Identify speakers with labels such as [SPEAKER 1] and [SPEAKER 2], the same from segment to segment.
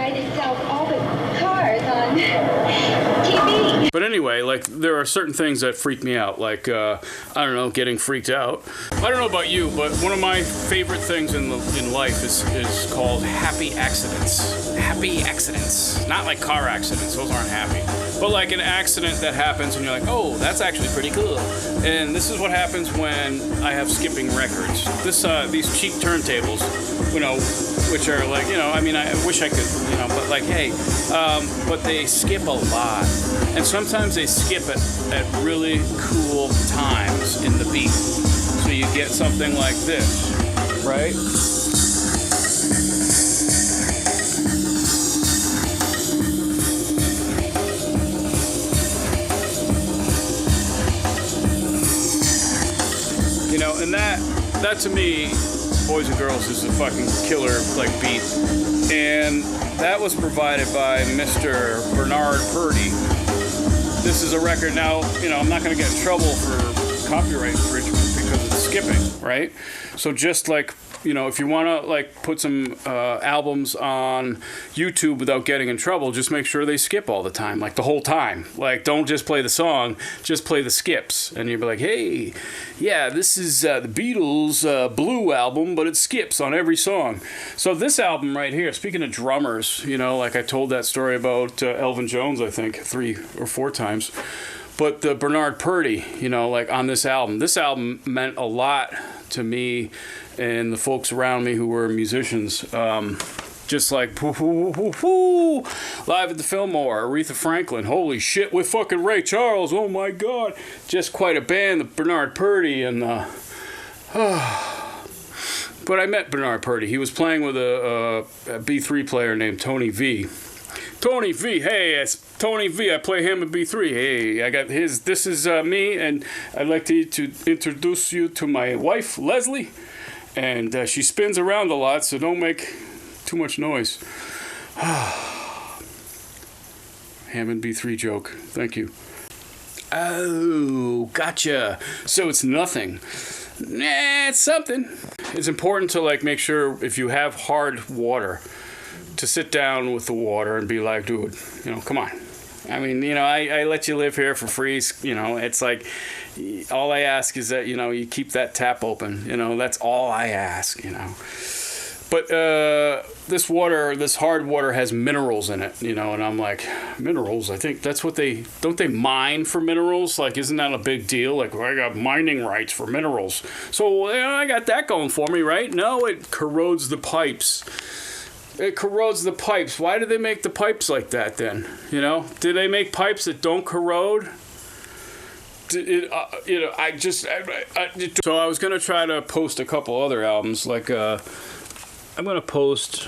[SPEAKER 1] guy that sells all the cars on TV.
[SPEAKER 2] But anyway, like, there are certain things that freak me out, like, I don't know, getting freaked out. I don't know about you, but one of my favorite things in life is called happy accidents. Happy accidents. Not like car accidents, those aren't happy. But like an accident that happens and you're like, oh, that's actually pretty cool. And this is what happens when I have skipping records. These cheap turntables, you know, which are like, you know, I mean, I wish I could, you know, but like, hey, but they skip a lot. And sometimes they skip it at really cool times in the beat. So you get something like this, right? You know, and that to me, Boys and Girls, is a fucking killer, like, beat. And that was provided by Mr. Bernard Purdie. This is a record now, you know, I'm not going to get in trouble for copyright infringement because it's skipping, right? So just like, you know, if you want to like put some albums on YouTube without getting in trouble, just make sure they skip all the time, like the whole time. Like, don't just play the song, just play the skips. And you'll be like, hey, yeah, this is the Beatles Blue album, but it skips on every song. So this album right here, speaking of drummers, you know, like I told that story about Elvin Jones, I think, 3 or 4 times. But the Bernard Purdie, you know, like on this album meant a lot to me and the folks around me who were musicians. Just like, live at the Fillmore, Aretha Franklin, holy shit, with fucking Ray Charles, oh my God. Just quite a band, the Bernard Purdie, and but I met Bernard Purdie. He was playing with a B3 player named Tony V. Tony V, hey, it's Tony V. I play him at B3. Hey, I got his. This is me, and I'd like to introduce you to my wife, Leslie. And she spins around a lot, so don't make too much noise. Hammond B3 joke. Thank you. Oh, gotcha. So it's nothing. Nah, it's something. It's important to like make sure if you have hard water, to sit down with the water and be like, dude, you know, come on. I mean, you know, I let you live here for free. You know, it's like, all I ask is that, you know, you keep that tap open. You know, that's all I ask, you know. But this water, this hard water has minerals in it, you know, and I'm like, minerals? I think that's what don't they mine for minerals? Like, isn't that a big deal? Like, well, I got mining rights for minerals. So, you know, I got that going for me, right? No, it corrodes the pipes. It corrodes the pipes. Why do they make the pipes like that then? You know, do they make pipes that don't corrode? You know, so I was gonna try to post a couple other albums. Like, I'm gonna post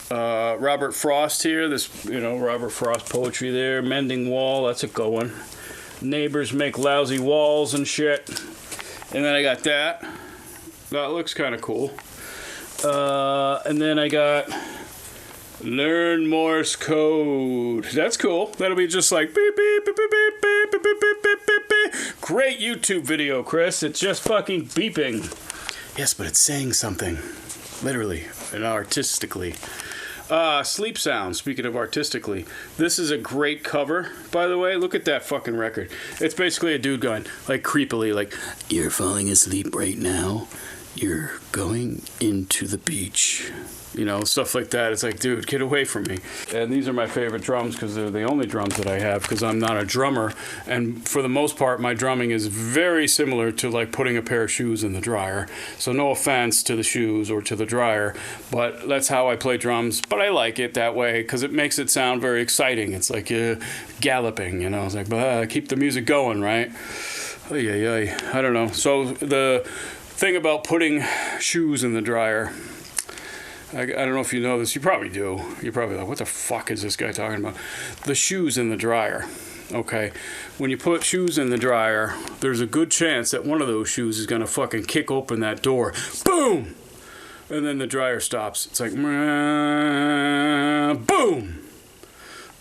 [SPEAKER 2] Robert Frost here. This, you know, Robert Frost poetry there. Mending Wall. That's a good one. Neighbors make lousy walls and shit. And then I got that. That looks kind of cool. And then I got Learn Morse Code. That's cool. That'll be just like beep, beep, beep, beep, beep, beep, beep, beep, beep, beep, beep. Great YouTube video, Chris. It's just fucking beeping. Yes, but it's saying something. Literally and artistically. Sleep Sound, speaking of artistically. This is a great cover, by the way. Look at that fucking record. It's basically a dude going, like, creepily, like, you're falling asleep right now. You're going into the beach. You know, stuff like that. It's like, dude, get away from me. And these are my favorite drums because they're the only drums that I have because I'm not a drummer. And for the most part, my drumming is very similar to like putting a pair of shoes in the dryer. So no offense to the shoes or to the dryer, but that's how I play drums. But I like it that way because it makes it sound very exciting. It's like galloping, you know. It's like, keep the music going, right? I don't know. So the thing about putting shoes in the dryer, I don't know if you know this. You probably do. You're probably like, what the fuck is this guy talking about? The shoes in the dryer. Okay. When you put shoes in the dryer, there's a good chance that one of those shoes is going to fucking kick open that door. Boom! And then the dryer stops. It's like, boom!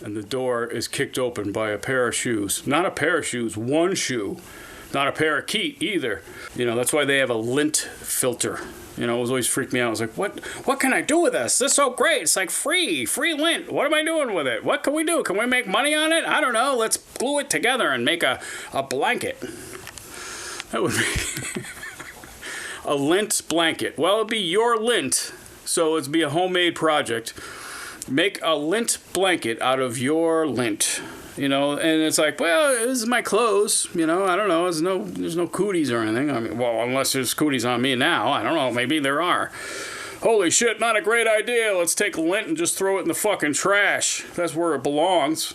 [SPEAKER 2] And the door is kicked open by a pair of shoes. Not a pair of shoes, one shoe. Not a parakeet either. That's why they have a lint filter. It was always freaked me out. I was like, what can I do with this? This is so great. It's like free lint. What am I doing with it? What can we do? Can we make money on it? I don't know. Let's glue it together and make a blanket. That would be a lint blanket. Well, it'd be your lint. So it'd be a homemade project. Make a lint blanket out of your lint. And it's like, well, this is my clothes. I don't know. There's no cooties or anything. I mean, well, unless there's cooties on me now. I don't know. Maybe there are. Holy shit, not a great idea. Let's take lint and just throw it in the fucking trash. That's where it belongs.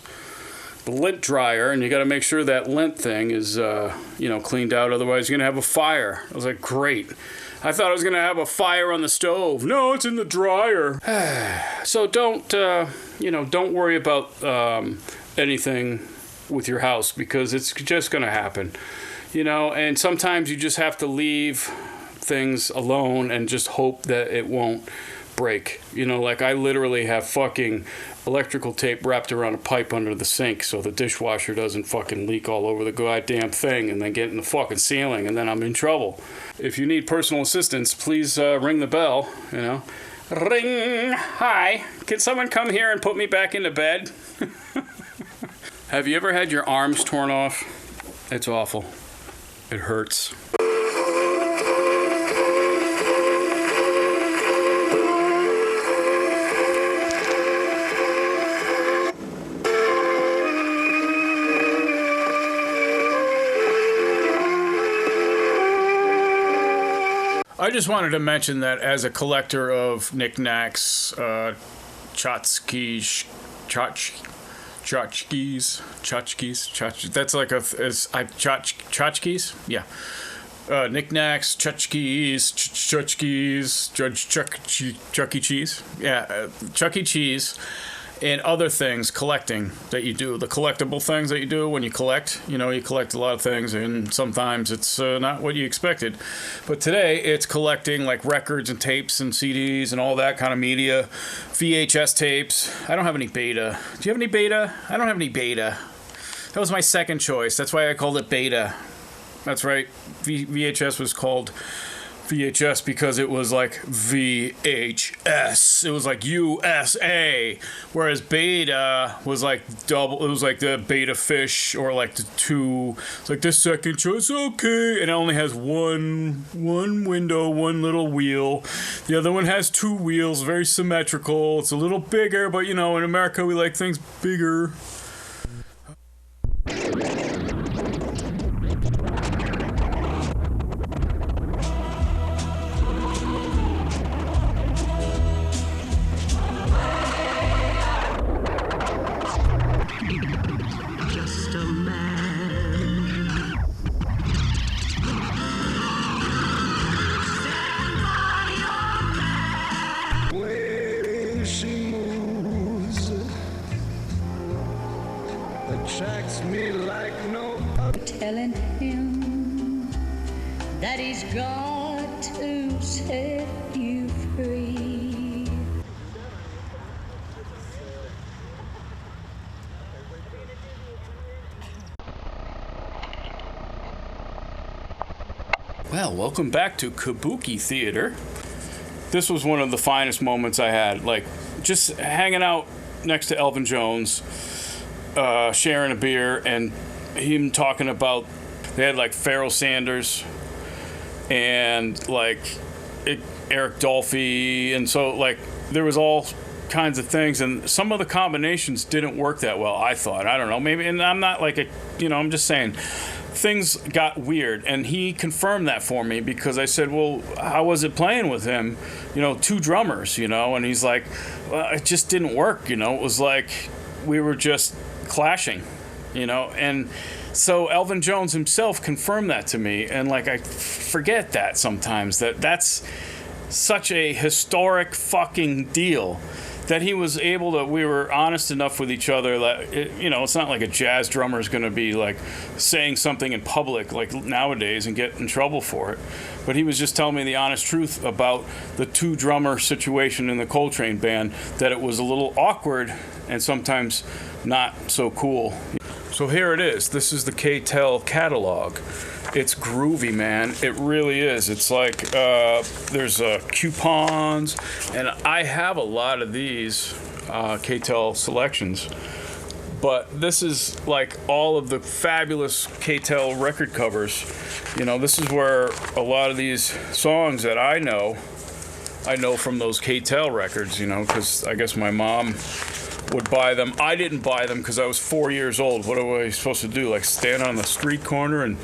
[SPEAKER 2] The lint dryer, and you got to make sure that lint thing is, cleaned out. Otherwise, you're going to have a fire. I was like, great. I thought I was going to have a fire on the stove. No, it's in the dryer. So don't worry about anything with your house, because it's just going to happen, and sometimes you just have to leave things alone and just hope that it won't break. Like I literally have fucking electrical tape wrapped around a pipe under the sink so the dishwasher doesn't fucking leak all over the goddamn thing and then get in the fucking ceiling, and then I'm in trouble. If you need personal assistance, please ring the bell. Ring. Hi, can someone come here and put me back into bed? Have you ever had your arms torn off? It's awful. It hurts. I just wanted to mention that as a collector of knickknacks, tchotchkes, that's like tchotchkes? Yeah. Knickknacks, tchotchkes, Chuck E. Cheese. Yeah, Chuck E. Cheese. And other things, collecting that you do, the collectible things that you do when you collect. You collect a lot of things, and sometimes it's not what you expected. But today, it's collecting like records and tapes and CDs and all that kind of media, VHS tapes. I don't have any beta. Do you have any beta? I don't have any beta. That was my second choice. That's why I called it beta. That's right. VHS was called VHS because it was like VHS. It was like USA. Whereas beta was like double. It was like the beta fish, or like the two. It's like the second choice. Okay. And it only has one window, one little wheel. The other one has two wheels, very symmetrical. It's a little bigger, but in America we like things bigger.
[SPEAKER 3] Attracts me like no other.
[SPEAKER 1] Telling him that he's got to set you free.
[SPEAKER 2] Well, welcome back to Kabuki Theater. This was one of the finest moments I had, like just hanging out next to Elvin Jones, sharing a beer, and him talking about, they had like Pharoah Sanders and like Eric Dolphy, and so like there was all kinds of things, and some of the combinations didn't work that well, I thought. I don't know, maybe, and I'm not like I'm just saying things got weird, and he confirmed that for me, because I said, well, how was it playing with him, two drummers, and he's like, well, it just didn't work, it was like we were just clashing, and so Elvin Jones himself confirmed that to me, and like I forget that sometimes, that's such a historic fucking deal, that he was able to, we were honest enough with each other that, it's not like a jazz drummer is going to be like saying something in public like nowadays and get in trouble for it. But he was just telling me the honest truth about the two drummer situation in the Coltrane band, that it was a little awkward and sometimes not so cool. So here it is. This is the K-Tel catalog. It's groovy, man. It really is. It's like there's coupons, and I have a lot of these K-Tel selections. But this is like all of the fabulous K-Tel record covers. You know, this is where a lot of these songs that I know from those K-Tel records, you know, because I guess my mom would buy them. I didn't buy them because I was 4 years old. What was I supposed to do? Like stand on the street corner and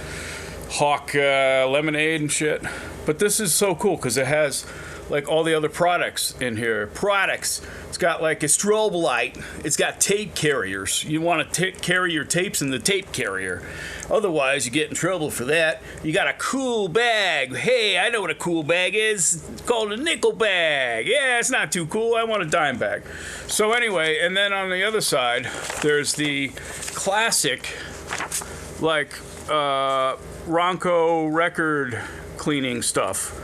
[SPEAKER 2] hawk lemonade and shit? But this is so cool because it has like all the other products in here. It's got like a strobe light. It's got tape carriers. You want to carry your tapes in the tape carrier. Otherwise, you get in trouble for that. You got a cool bag. Hey, I know what a cool bag is. It's called a nickel bag. Yeah, it's not too cool. I want a dime bag. So anyway, and then on the other side, there's the classic, like, Ronco record cleaning stuff.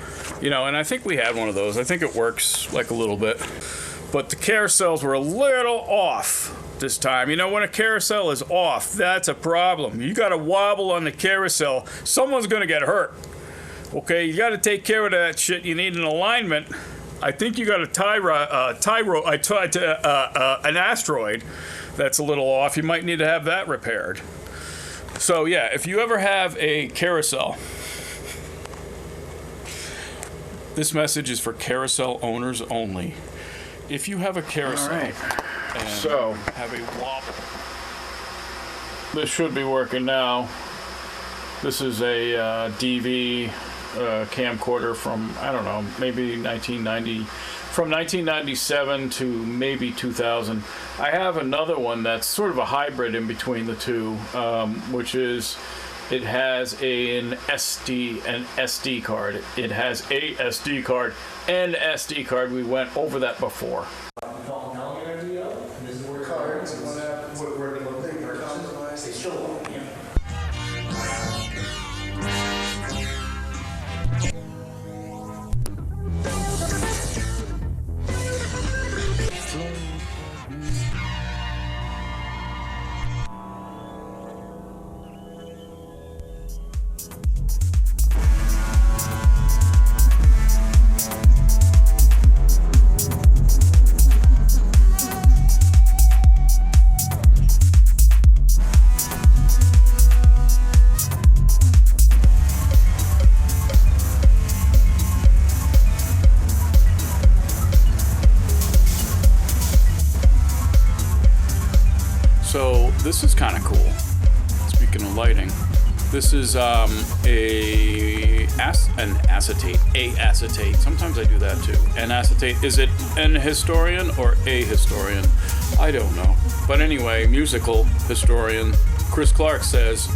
[SPEAKER 2] You know, and I think we had one of those. I think it works like a little bit. But the carousels were a little off this time. You know, when a carousel is off, that's a problem. You got to wobble on the carousel. Someone's going to get hurt. Okay, you got to take care of that shit. You need an alignment. I think you got an asteroid that's a little off. You might need to have that repaired. So, yeah, if you ever have a carousel, this message is for carousel owners only. If you have a carousel and have a wobble, this should be working now. This is a DV camcorder from, I don't know, maybe 1997 to maybe 2000. I have another one that's sort of a hybrid in between the two, which is, it has an SD card. It has a SD card and SD card. We went over that before. So this is kind of cool. Speaking of lighting, this is an acetate. Sometimes I do that too. An acetate. Is it an historian or a historian? I don't know. But anyway, musical historian Chris Clark says,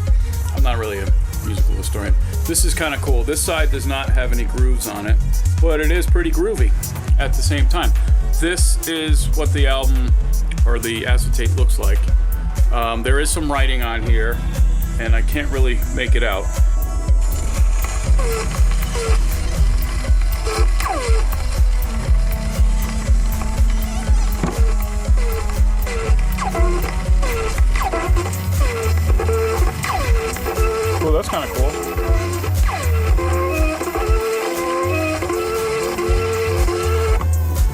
[SPEAKER 2] I'm not really a musical historian. This is kind of cool. This side does not have any grooves on it, but it is pretty groovy at the same time. This is what the album or the acetate looks like. There is some writing on here, and I can't really make it out. Well, that's kind of cool.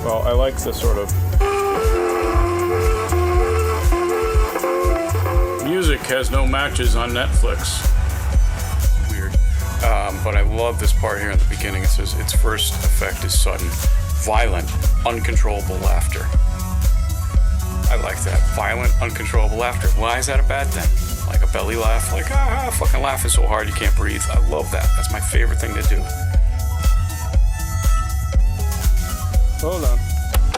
[SPEAKER 2] Well, I like this sort of music has no matches on Netflix. Weird. But I love this part here in the beginning. It says, its first effect is sudden, violent, uncontrollable laughter. I like that. Violent, uncontrollable laughter. Why is that a bad thing? Like a belly laugh? Like, fucking laughing so hard you can't breathe. I love that. That's my favorite thing to do. Hold on.